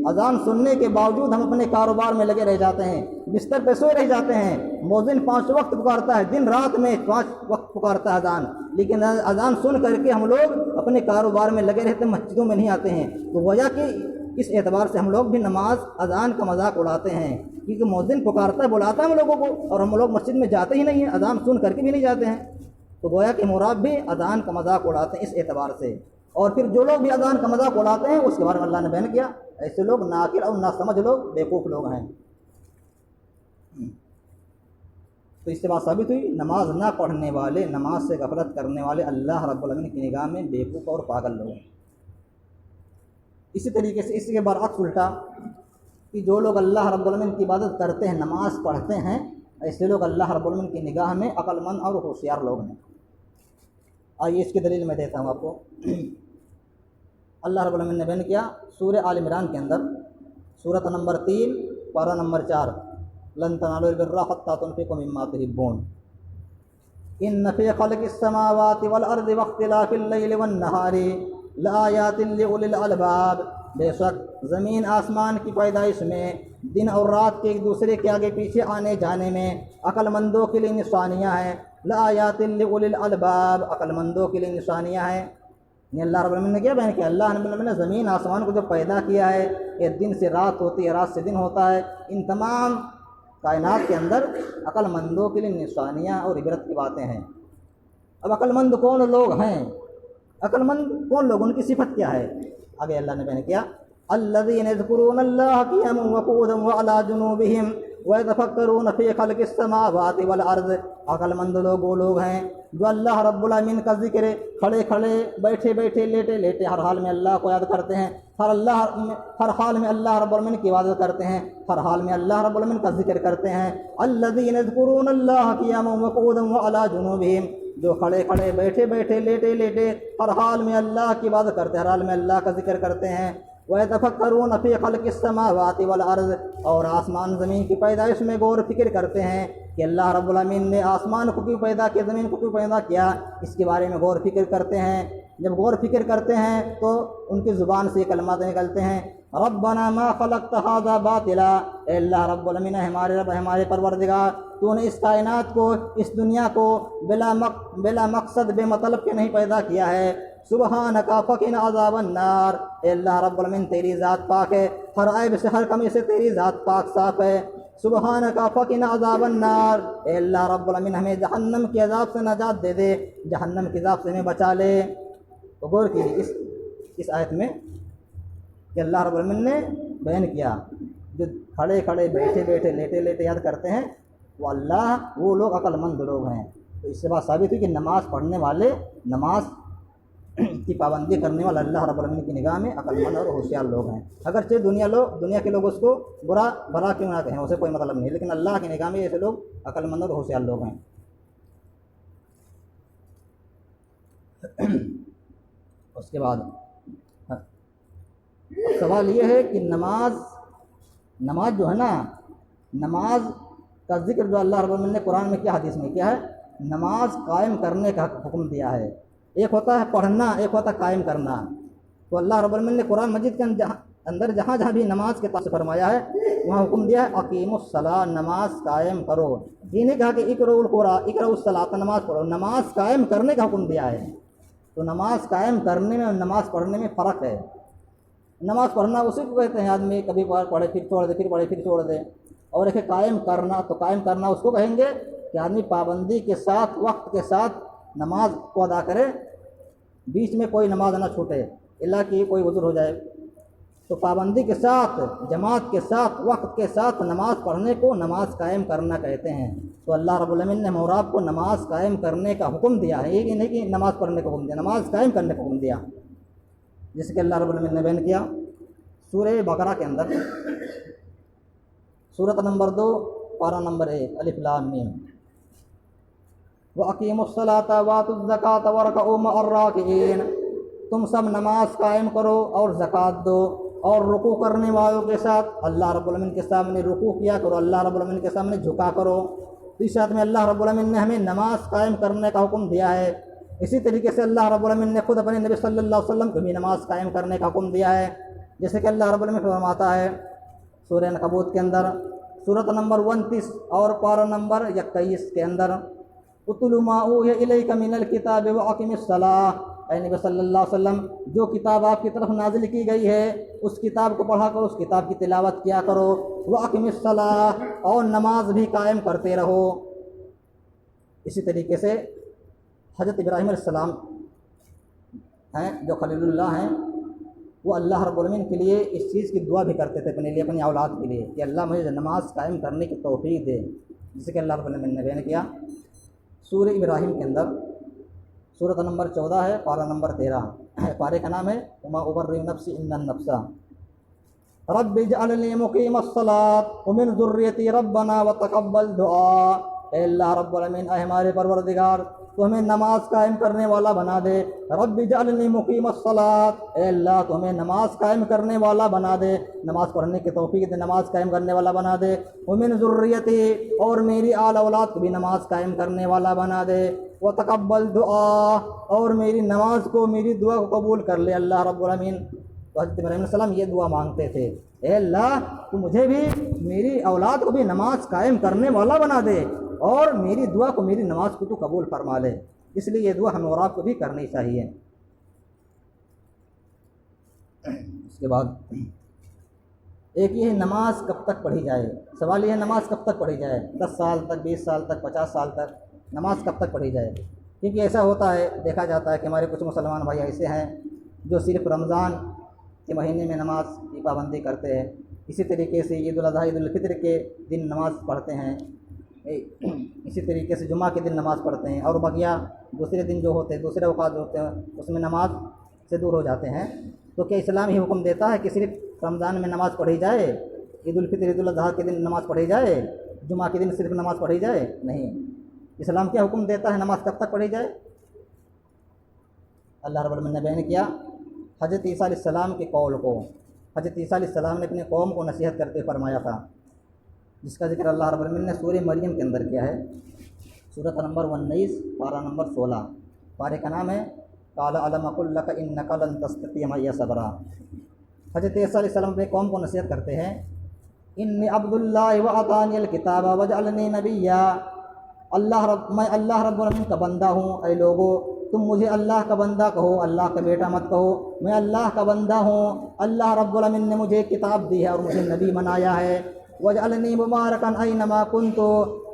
اذان سننے کے باوجود ہم اپنے کاروبار میں لگے رہ جاتے ہیں، بستر پہ سوئے رہ جاتے ہیں۔ مؤذن 5 وقت پکارتا ہے، دن رات میں 5 وقت پکارتا ہے اذان، لیکن اذان سن کر کے ہم لوگ اپنے کاروبار میں لگے رہتے ہیں، مسجدوں میں نہیں آتے ہیں۔ تو گویا کہ اس اعتبار سے ہم لوگ بھی نماز اذان کا مذاق اڑاتے ہیں، کیونکہ مؤذن پکارتا ہے، بلاتا ہے ہم لوگوں کو، اور ہم لوگ مسجد میں جاتے ہی نہیں ہیں، اذان سن کر کے بھی نہیں جاتے ہیں۔ تو گویا کہ مراد بھی اذان کا مذاق اڑاتے ہیں اس اعتبار سے۔ اور پھر جو لوگ بھی اذان کا مذاق اڑاتے ہیں اس کے بارے میں اللہ نے بیان کیا ایسے لوگ ناقل اور ناسمجھ لوگ، بیوقوف لوگ ہیں۔ تو اس سے بات ثابت ہوئی نماز نہ پڑھنے والے، نماز سے غفلت کرنے والے اللہ رب العالمین کی نگاہ میں بیوقوف اور پاگل لوگ ہیں۔ اسی طریقے سے اس کے برعکس الٹا کہ جو لوگ اللہ رب العالمین کی عبادت کرتے ہیں، نماز پڑھتے ہیں، ایسے لوگ اللہ رب العالمین کی نگاہ میں عقل مند اور ہوشیار لوگ ہیں۔ آئیے اس کی دلیل میں دیتا ہوں آپ کو۔ اللہ رب العالمین نے بیان کیا سورہ آل عمران کے اندر، سورۃ نمبر 3 پارہ نمبر 4، لن تنالوا البر حتى تنفقوا مما تحبون ان فی خلق السماوات والارض واختلاف اللیل والنہار لآیات لأولی الالباب، بے شک زمین آسمان کی پیدائش میں، دن اور رات کے ایک دوسرے کے آگے پیچھے آنے جانے میں عقل مندوں کے لیے نشانیاں ہیں۔ لآیات لأولی الالباب، عقل مندوں کے لیے نشانیاں ہیں۔ یہ اللہ رب العالمین نے کیا بیان کیا؟ اللہ رب العالمین نے زمین آسمان کو جو پیدا کیا ہے، یہ دن سے رات ہوتی ہے، رات سے دن ہوتا ہے، ان تمام کائنات کے اندر عقل مندوں کے لیے نشانیاں اور عبرت کی باتیں ہیں۔ اب عقل مند کون لوگ ہیں؟ عقل مند کون لوگ، ان کی صفت کیا ہے؟ آگے اللہ نے بیان کیا الذین یذکرون اللہ قیاما وقعودا وعلی جنوبہم ویتفکرون فی خلق السماوات والارض، عقل مند لوگ وہ لوگ ہیں جو اللہ رب العالمین کا ذکر کھڑے کھڑے، بیٹھے بیٹھے، لیٹے لیٹے، ہر حال میں اللہ کو یاد کرتے ہیں، ہر حال میں اللہ رب العالمین کی عبادت کرتے ہیں، ہر حال میں اللہ رب العالمین کا ذکر کرتے ہیں۔ الذین یذکرون اللہ قیاما وقعودا وعلی جنوبہم، جو کھڑے کھڑے، بیٹھے بیٹھے، لیٹے لیٹے، ہر حال میں اللہ کی عبادت کرتے ہیں، ہر حال میں اللہ کا ذکر کرتے ہیں۔ وَيَتَفَكَّرُونَ فِي خَلْقِ السَّمَاوَاتِ وَالْأَرْضِ، اور آسمان زمین کی پیدائش میں غور و فکر کرتے ہیں کہ اللہ رب العالمین نے آسمان کو کیوں پیدا کیا، زمین کو کیوں پیدا کیا، اس کے بارے میں غور و فکر کرتے ہیں۔ جب غور و فکر کرتے ہیں تو ان کی زبان سے یہ کلمات نکلتے ہیں، ربنا ما خلقت هذا باطلا، اے اللہ رب العالمین، ہمارے رب، ہمارے پروردگار، تو نے اس کائنات کو، اس دنیا کو بلا مقصد، بے مطلب کے نہیں پیدا کیا ہے۔ سبحانک فقنا عذاب النار، اے اللہ رب العالمین تیری ذات پاک ہے، ہر عیب سے، ہر کمی سے تیری ذات پاک صاف ہے۔ سبحانک فقنا عذاب النار، اے اللہ رب العالمین ہمیں جہنم کے عذاب سے نجات دے دے، جہنم کے عذاب سے ہمیں بچا لے۔ تو غور کیجیے اس آیت میں کہ اللہ رب العالمین نے بیان کیا، جو کھڑے کھڑے، بیٹھے بیٹھے، لیٹے لیٹے یاد کرتے ہیں وہ اللہ، وہ لوگ عقل مند لوگ ہیں۔ تو اس سے بات ثابت ہوئی کہ نماز پڑھنے والے، نماز کی پابندی کرنے والا اللہ رب العالمین کی نگاہ میں عقل مند اور ہوشیار لوگ ہیں۔ اگرچہ دنیا کے لوگ اس کو برا کیوں نہ کہیں، اسے کوئی مطلب نہیں، لیکن اللہ کی نگاہ میں ایسے لوگ عقل مند اور ہوشیار لوگ ہیں۔ اس کے بعد سوال یہ ہے کہ نماز جو ہے نا، نماز کا ذکر جو اللہ رب العالمین نے قرآن میں کیا، حدیث میں کیا ہے، نماز قائم کرنے کا حکم دیا ہے۔ ایک ہوتا ہے پڑھنا، ایک ہوتا ہے قائم کرنا۔ تو اللہ رب العالمین نے قرآن مجید کے اندر جہاں جہاں بھی نماز کے تعلق سے فرمایا ہے وہاں حکم دیا ہے اقیموا الصلاۃ، نماز قائم کرو۔ یہ نہیں کہا کہ اقرؤوا القرآن، اقرؤوا الصلاۃ، نماز پڑھو، نماز قائم کرنے کا حکم دیا ہے۔ تو نماز قائم کرنے میں اور نماز پڑھنے میں فرق ہے۔ نماز پڑھنا اسی کو کہتے ہیں آدمی کبھی پڑھے پھر چھوڑ دے، پھر پڑھے پھر چھوڑ دے، اور ایک قائم کرنا، تو قائم کرنا اس کو کہیں گے کہ آدمی پابندی کے ساتھ، وقت کے ساتھ نماز کو ادا کرے، بیچ میں کوئی نماز نہ چھوٹے، اللہ کی کوئی عذر ہو جائے۔ تو پابندی کے ساتھ، جماعت کے ساتھ، وقت کے ساتھ نماز پڑھنے کو نماز قائم کرنا کہتے ہیں۔ تو اللہ رب العالمین نے موراب کو نماز قائم کرنے کا حکم دیا ہے، یہ نہیں کہ نماز پڑھنے کا حکم دیا، نماز قائم کرنے کا حکم دیا، جس کہ اللہ رب العالمین نے بیان کیا سورہ بقرہ کے اندر، سورۃ نمبر 2، پارہ نمبر 1، الف لام میم، وَأَقِيمُوا الصَّلَاةَ وَآتُوا الزَّكَاةَ وَارْكَعُوا مَعَ الرَّاكِعِينَ، تم سب نماز قائم کرو اور زکوٰۃ دو اور رکوع کرنے والوں کے ساتھ، اللہ رب العالمین کے سامنے رکوع کیا کرو، اللہ رب العالمین کے سامنے جھکا کرو۔ تو اس آیت میں اللہ رب العالمین نے ہمیں نماز قائم کرنے کا حکم دیا ہے۔ اسی طریقے سے اللہ رب العالمین نے خود اپنے نبی صلی اللہ علیہ وسلم کو بھی نماز قائم کرنے کا حکم دیا ہے، جیسے کہ اللہ رب العالمین فرماتا ہے سورہ عنکبوت کے اندر، سورۃ نمبر 29 اور پارہ نمبر 21 کے اندر، اتل ما اوحی الیک من الکتاب واقم الصلاۃ، اے نبی صلی اللہ علیہ وسلم، جو کتاب آپ کی طرف نازل کی گئی ہے اس کتاب کو پڑھا کرو، اس کتاب کی تلاوت کیا کرو، واقم الصلاۃ، اور نماز بھی قائم کرتے رہو۔ اسی طریقے سے حضرت ابراہیم علیہ السلام ہیں جو خلیل اللہ ہیں، وہ اللہ رب العالمین کے لیے اس چیز کی دعا بھی کرتے تھے اپنے لیے، اپنی اولاد کے لیے، کہ اللہ مجھے نماز قائم کرنے کی توفیق دے، جسے کہ اللہ رب العالمین نے بیان کیا سورہ ابراہیم کے اندر، سورۃ نمبر 14 ہے، پارہ نمبر 13، پارے کا نام ہے وما ابرئ نفسی ان النفس رب اجعلنی مقیم الصلاۃ ومن ذریتی ربنا وتقبل دعاء، اے اللہ رب العالمین، اے ہمارے پروردگار، تو ہمیں نماز قائم کرنے والا بنا دے، رب اجعلنی مقیم الصلاۃ، اے اللہ تو ہمیں نماز قائم کرنے والا بنا دے، نماز پڑھنے کی توفیق دے، نماز قائم کرنے والا بنا دے، ومن ذریتی، اور میری آل اولاد کو بھی نماز قائم کرنے والا بنا دے، وتقبل دعا، اور میری نماز کو، میری دعا کو قبول کر لے اللہ رب العالمین۔ تو حضرت ابراہیم علیہ السلام یہ دعا مانگتے تھے، اے اللہ تو مجھے بھی، میری اولاد کو بھی نماز قائم کرنے والا بنا دے، اور میری دعا کو، میری نماز کو تو قبول فرما لے۔ اس لیے یہ دعا ہمیں اور آپ کو بھی کرنی چاہیے۔ اس کے بعد ایک یہ ہے نماز کب تک پڑھی جائے، سوال یہ ہے نماز کب تک پڑھی جائے، 10 سال تک، 20 سال تک، 50 سال تک نماز کب تک پڑھی جائے؟ کیونکہ ایسا ہوتا ہے، دیکھا جاتا ہے کہ ہمارے کچھ مسلمان بھائی ایسے ہیں جو صرف رمضان کے مہینے میں نماز کی پابندی کرتے ہیں، اسی طریقے سے عید الاضحیٰ، عید الفطر کے دن نماز پڑھتے ہیں، اسی طریقے سے جمعہ کے دن نماز پڑھتے ہیں، اور بقیہ دوسرے دن جو ہوتے ہیں، دوسرے اوقات جو ہوتے ہیں اس میں نماز سے دور ہو جاتے ہیں۔ تو کیا اسلام ہی حکم دیتا ہے کہ صرف رمضان میں نماز پڑھی جائے، عید الفطر، عید الاضحیٰ کے دن نماز پڑھی جائے، جمعہ کے دن صرف نماز پڑھی جائے؟ نہیں، اسلام کیا حکم دیتا ہے نماز کب تک پڑھی جائے؟ اللہ رب العالمین نے بیان کیا حضرت عیسیٰ علیہ السلام کے قول کو، حضرت عیسیٰ علیہ السلام نے اپنے قوم کو نصیحت کرتے فرمایا تھا، جس کا ذکر اللہ رب العالمین نے سورہ مریم کے اندر کیا ہے، سورۃ نمبر 19 پارہ نمبر 16، پارے کا نام ہے قال الم اقل لک انک لن تستطیع معی صبرا۔ حضرت عیسیٰ علیہ السلام اپنے قوم کو نصیحت کرتے ہیں، انی عبد اللہ وعطانی الکتاب وجعلنی نبیا، میں اللہ رب العالمین کا بندہ ہوں، اے لوگو تم مجھے اللہ کا بندہ کہو، اللہ کا بیٹا مت کہو، میں اللہ کا بندہ ہوں، اللہ رب العالمین نے مجھے کتاب دی ہے اور مجھے نبی بنایا ہے، وجعلنی مبارکا اینما کنت،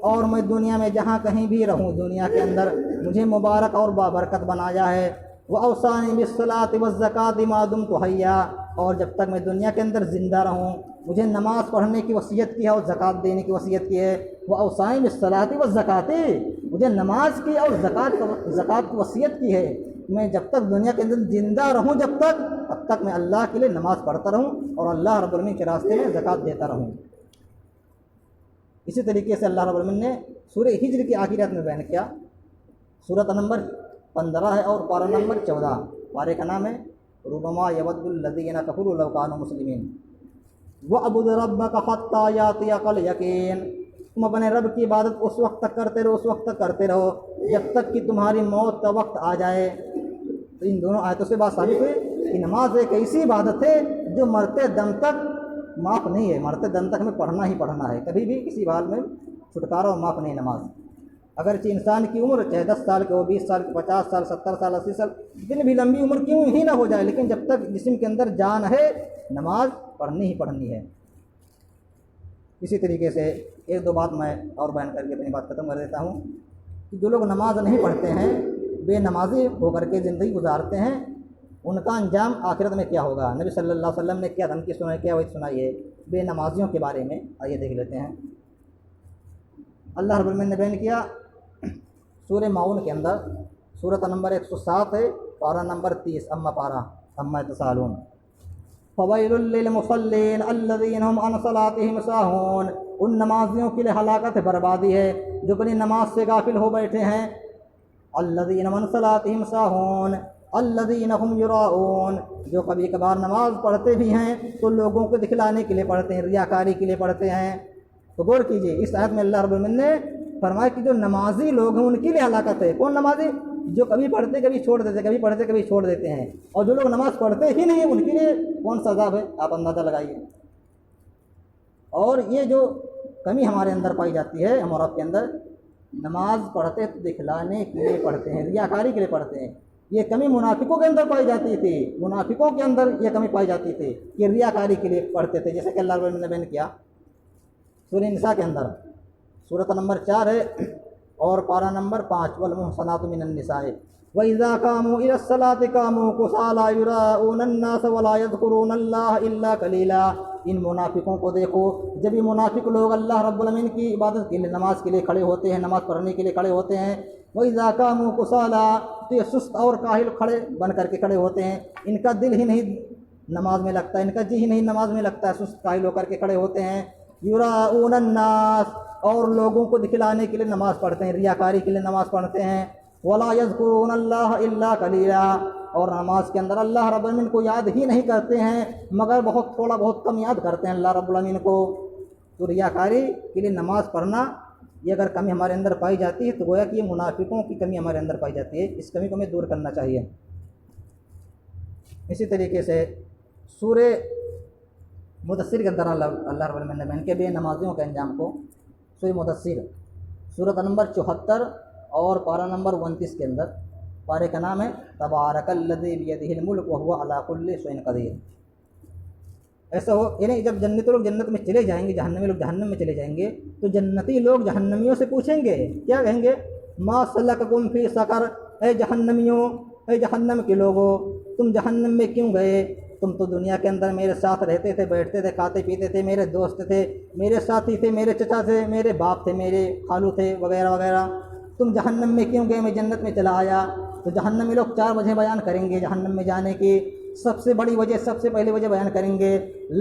اور میں دنیا میں جہاں کہیں بھی رہوں دنیا کے اندر مجھے مبارک اور بابرکت بنایا ہے، وأوصانی بالصلاۃ والزکاۃ ما دمت حیا، اور جب تک میں دنیا کے اندر زندہ رہوں مجھے نماز پڑھنے کی وصیت کی ہے اور زکوٰۃ دینے کی وصیت کی ہے، وأوصانی بالصلاۃ والزکاۃ، مجھے نماز کی اور زکوٰۃ کی وصیت کی ہے، میں جب تک دنیا کے اندر زندہ رہوں تب تک میں اللہ کے لیے نماز پڑھتا رہوں اور اللہ رب العالمین کے راستے میں زکوٰۃ دیتا رہوں۔ اسی طریقے سے اللہ رب العالمین نے سورہ ہجر کی آخرات میں بیان کیا، سورۃ نمبر 15 ہے اور پارہ نمبر 14، پارے کا نام ہے ربما یود الذین کفروا لو کانوا مسلمین وَاعْبُدْ رَبَّكَ حَتَّىٰ یَأْتِیَکَ الْیقین، تم اپنے رب کی عبادت اس وقت تک کرتے رہو جب تک کہ تمہاری موت کا وقت آ جائے۔ تو ان دونوں آیتوں سے بات ثابت ہوئی کہ نماز ایک ایسی عبادت ہے جو مرتے دم تک معاف نہیں ہے، مرتے دم تک ہمیں پڑھنا ہی پڑھنا ہے، کبھی بھی کسی حال میں چھٹکارا اور معاف نہیں نماز۔ اگرچہ انسان کی عمر چاہے 10 سال کی ہو، 20 سال کی، 50 سال، 70 سال، 80 سال، جتنی بھی لمبی عمر کیوں ہی نہ ہو جائے، لیکن جب تک جسم کے اندر جان ہے نماز پڑھنی ہی پڑھنی ہے۔ اسی طریقے سے ایک دو بات میں اور بیان کر کے اپنی بات ختم کر دیتا ہوں کہ جو لوگ نماز نہیں پڑھتے ہیں، بے نمازی ہو کر کے زندگی گزارتے ہیں، ان کا انجام آخرت میں کیا ہوگا۔ نبی صلی اللہ علیہ وسلم نے کیا دھمکی سنائی، کیا وعید سنائی ہے بے نمازیوں کے بارے میں، آئیے دیکھ لیتے ہیں۔ اللہ رب العالمین نے بیان کیا سورہ معون کے اندر، سورۃ نمبر 107 ہے، پارہ نمبر 30، اما یتساءلون، فویل للمصلین الذین هم عن صلاتهم ساہون، ان نمازیوں کے لیے ہلاکت بربادی ہے جو اپنی نماز سے غافل ہو بیٹھے ہیں، الذین هم عن صلاتهم ساہون الذین هم یراؤون، جو کبھی کبھار نماز پڑھتے بھی ہیں تو لوگوں کو دکھلانے کے لیے پڑھتے ہیں، ریاکاری کے لیے پڑھتے ہیں۔ تو غور کیجیے اس آیت میں اللہ رب العالمین نے فرمایا کہ جو نمازی لوگ ہیں ان کے لیے ہلاکت ہے۔ کون نمازی؟ جو کبھی پڑھتے کبھی چھوڑ دیتے، کبھی پڑھتے کبھی چھوڑ دیتے ہیں، اور جو لوگ نماز پڑھتے ہی نہیں ان کے لیے کون سا عذاب ہے آپ اندازہ لگائیے۔ اور یہ جو کمی ہمارے اندر پائی جاتی ہے، ہم عورت کے اندر نماز پڑھتے تو دکھلانے کے لیے پڑھتے ہیں، ریاکاری کے لیے پڑھتے ہیں، یہ کمی منافقوں کے اندر پائی جاتی تھی، منافقوں کے اندر یہ کمی پائی جاتی تھی کہ ریاکاری کے لیے پڑھتے تھے، جیسے کہ اللہ رب العالمین نے بیان کیا سورہ نساء کے اندر، سورۃ نمبر 4 ہے اور پارہ نمبر 5، والمحصنات من النساء وَإِذَا قَامُوا إِلَى الصَّلَاةِ قَامُوا كُسَالَىٰ يُرَاءُونَ النَّاسَ وَلَا يَذْكُرُونَ اللَّهَ إِلَّا قَلِيلًا۔ ان منافقوں کو دیکھو، جب یہ منافق لوگ اللہ رب العالمین کی عبادت کے لیے، نماز کے لیے کھڑے ہوتے ہیں، نماز پڑھنے کے لیے کھڑے ہوتے ہیں، وَإِذَا قَامُوا كُسَالَىٰ، تو یہ سست اور کاہل کھڑے بن کر کے کھڑے ہوتے ہیں، ان کا دل ہی نہیں نماز میں لگتا ہے، ان کا جی ہی نہیں نماز میں لگتا ہے، سست کاہل ہو کر کے کھڑے ہوتے ہیں، یراؤون الناس، اور لوگوں کو دکھلانے کے لیے نماز پڑھتے ہیں، ریاکاری کے لیے نماز پڑھتے ہیں، ولا یذکرون اللہ الا قلیلا، اور نماز کے اندر اللہ رب العالمین کو یاد ہی نہیں کرتے ہیں مگر بہت تھوڑا بہت کم یاد کرتے ہیں اللہ رب العالمین کو۔ تو ریاکاری کے لیے نماز پڑھنا یہ اگر کمی ہمارے اندر پائی جاتی ہے تو گویا کہ یہ منافقوں کی کمی ہمارے اندر پائی جاتی ہے، اس کمی کو ہمیں دور کرنا چاہیے۔ اسی طریقے سے سورہ مدثر کے اندر اللہ رب العالمین نے بیان کیا بے نمازیوں کے انجام کو، سورہ مدثر سورۃ نمبر 74 اور پارہ نمبر 29 کے اندر، پارے کا نام ہے تبارک الذی بیدہ الملک وہو علی کل شیء قدیر۔ ایسا ہو یعنی جب جنتی لوگ جنت میں چلے جائیں گے، جہنمی لوگ جہنم میں چلے جائیں گے تو جنتی لوگ جہنمیوں سے پوچھیں گے، کیا کہیں گے؟ ما سلککم فی سقر، اے جہنمیوں، اے جہنم کے لوگوں تم جہنم میں کیوں گئے؟ تم تو دنیا کے اندر میرے ساتھ رہتے تھے، بیٹھتے تھے، کھاتے پیتے تھے، میرے دوست تھے، میرے ساتھی تھے، میرے چچا تھے، میرے باپ تھے، میرے خالو تھے وغیرہ وغیرہ، تم جہنم میں کیوں گئے؟ میں جنت میں چلا آیا۔ تو جہنمی لوگ 4 وجہ بیان کریں گے جہنم میں جانے کی۔ سب سے بڑی وجہ، سب سے پہلی وجہ بیان کریں گے،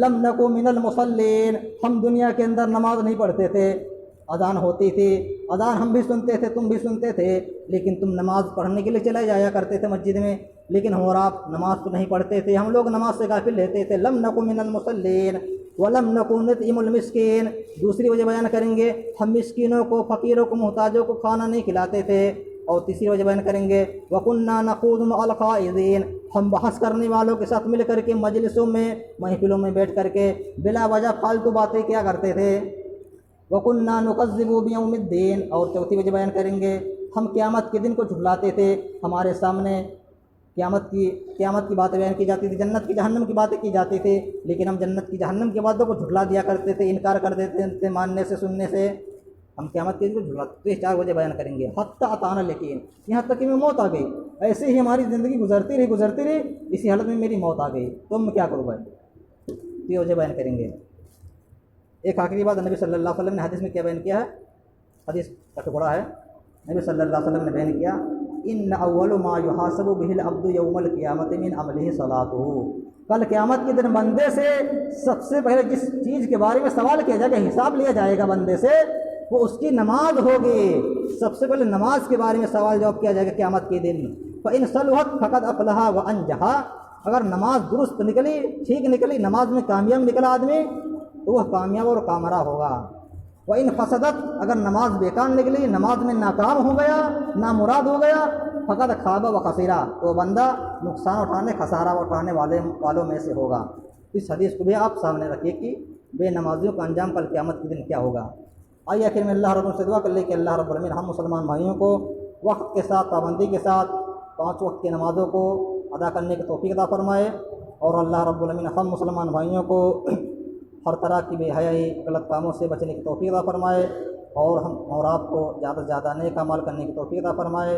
لم نکو من المصلین، ہم دنیا کے اندر نماز نہیں پڑھتے تھے، اذان ہوتی تھی، اذان ہم بھی سنتے تھے، تم بھی سنتے تھے، لیکن تم نماز پڑھنے کے لیے چلے جایا کرتے تھے مسجد میں، لیکن ہم اور آپ نماز تو نہیں پڑھتے تھے، ہم لوگ نماز سے غافل رہتے تھے۔ لم نکن من المصلین ولم نکن نطعم المسکین، دوسری وجہ بیان کریں گے ہم مسکینوں کو، فقیروں کو، محتاجوں کو کھانا نہیں کھلاتے تھے۔ اور تیسری وجہ بیان کریں گے وَكُنَّا نَخُوضُ مَعَ الْخَائِضِينَ، ہم بحث کرنے والوں کے ساتھ مل کر کے مجلسوں میں، محفلوں میں بیٹھ کر کے بلا وجہ فالتو باتیں کیا کرتے تھے۔ وَكُنَّا نُكَذِّبُ بِيَوْمِ الدِّينِ، اور چوتھی وجہ بیان کریں گے ہم قیامت کے دن کو جھٹلاتے تھے، ہمارے سامنے قیامت کی باتیں بیان کی جاتی تھی، جنت کی جہنم کی باتیں کی جاتی تھی، لیکن ہم جنت کی جہنم کی باتوں کو جھٹلا دیا کرتے تھے، انکار کر دیتے تھے ماننے سے، سننے سے۔ ہم قیامت کے دن کو جھٹلاتے تھے۔ 4 وجہ بیان کریں گے حتیٰ اتانا الیقین، یہاں تک کہ میں موت آ گئی، ایسے ہی ہماری زندگی گزرتی رہی، اسی حالت میں میری موت آ گئی تو میں کیا کروں بھائی؟ یہ وجہ بیان کریں گے۔ ایک آخری بات نبی صلی اللہ علیہ وسلم نے حدیث میں کیا بیان کیا ہے، حدیث کا ٹکڑا ہے، نبی صلی اللہ علیہ وسلم نے بیان کیا ان اول ما یحاسب به العبد یوم القیامت من عمله صلاته، کل قیامت کے دن بندے سے سب سے پہلے جس چیز کے بارے میں سوال کیا جائے گا، حساب لیا جائے گا بندے سے، وہ اس کی نماز ہوگی۔ سب سے پہلے نماز کے بارے میں سوال جواب کیا جائے گا قیامت کے دن۔ فإن صلحت فقد افلح وانجح، اگر نماز درست نکلی، ٹھیک نکلی، نماز میں کامیاب نکلا آدمی تو وہ کامیاب اور کامرا ہوگا۔ وإن فسدت، اگر نماز بیکار نکلی، نماز میں ناکام ہو گیا، نامراد ہو گیا، فقد خاب و خسرا، تو بندہ نقصان اٹھانے، خسارہ اٹھانے والوں میں سے ہوگا۔ اس حدیث کو بھی آپ سامنے رکھیے کہ بے نمازیوں کا انجام کل قیامت کے دن کیا ہوگا۔ آئیے آخر میں اللہ رب العالمین سے دعا کر لیں کہ اللہ رب العالمین ہم مسلمان بھائیوں کو وقت کے ساتھ، پابندی کے ساتھ 5 وقت کی نمازوں کو ادا کرنے کی توفیق عطا فرمائے، اور اللہ رب العالمین ہم مسلمان بھائیوں کو ہر طرح کی بے حیائی، غلط کاموں سے بچنے کی توفیق عطا فرمائے، اور ہم اور آپ کو زیادہ سے زیادہ نیک اعمال کرنے کی توفیق عطا فرمائے،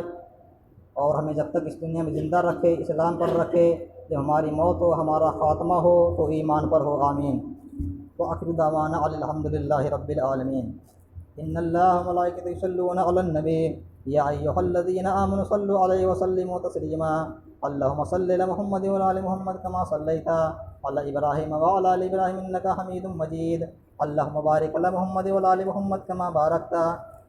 اور ہمیں جب تک اس دنیا میں زندہ رکھے، اسلام پر رکھے، جب ہماری موت ہو، ہمارا خاتمہ ہو تو ایمان پر ہو، آمین۔ وآخر دعوانا الحمدللہ رب العالمین۔ ان اللہ وملائکتہ یصلون علی النبی یا ایھا الذین آمنوا صلوا علیہ وسلموا تسلیما۔ اللہم صل علی محمد وعلی آل محمد کما صلیت علی ابراہیم وعلی آل ابراہیم انک حمید مجید۔ اللہم بارک علی محمد وعلی آل محمد کما بارکت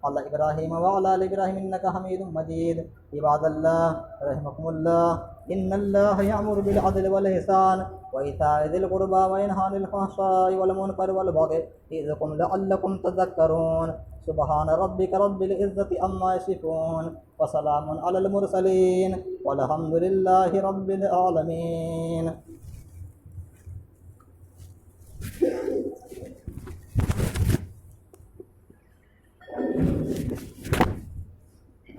علی ابراہیم وعلی آل ابراہیم انک حمید مجید۔ عباد اللہ رحمکم اللہ، ان اللہ یأمر بالعدل والإحسان وإیتاء ذی القربى وینہی عن الفحشاء والمنکر والبغی یعظکم لعلکم تذکرون۔ سبحان ربک رب العزۃ عما یصفون وسلام علی المرسلین والحمد للہ رب العالمین۔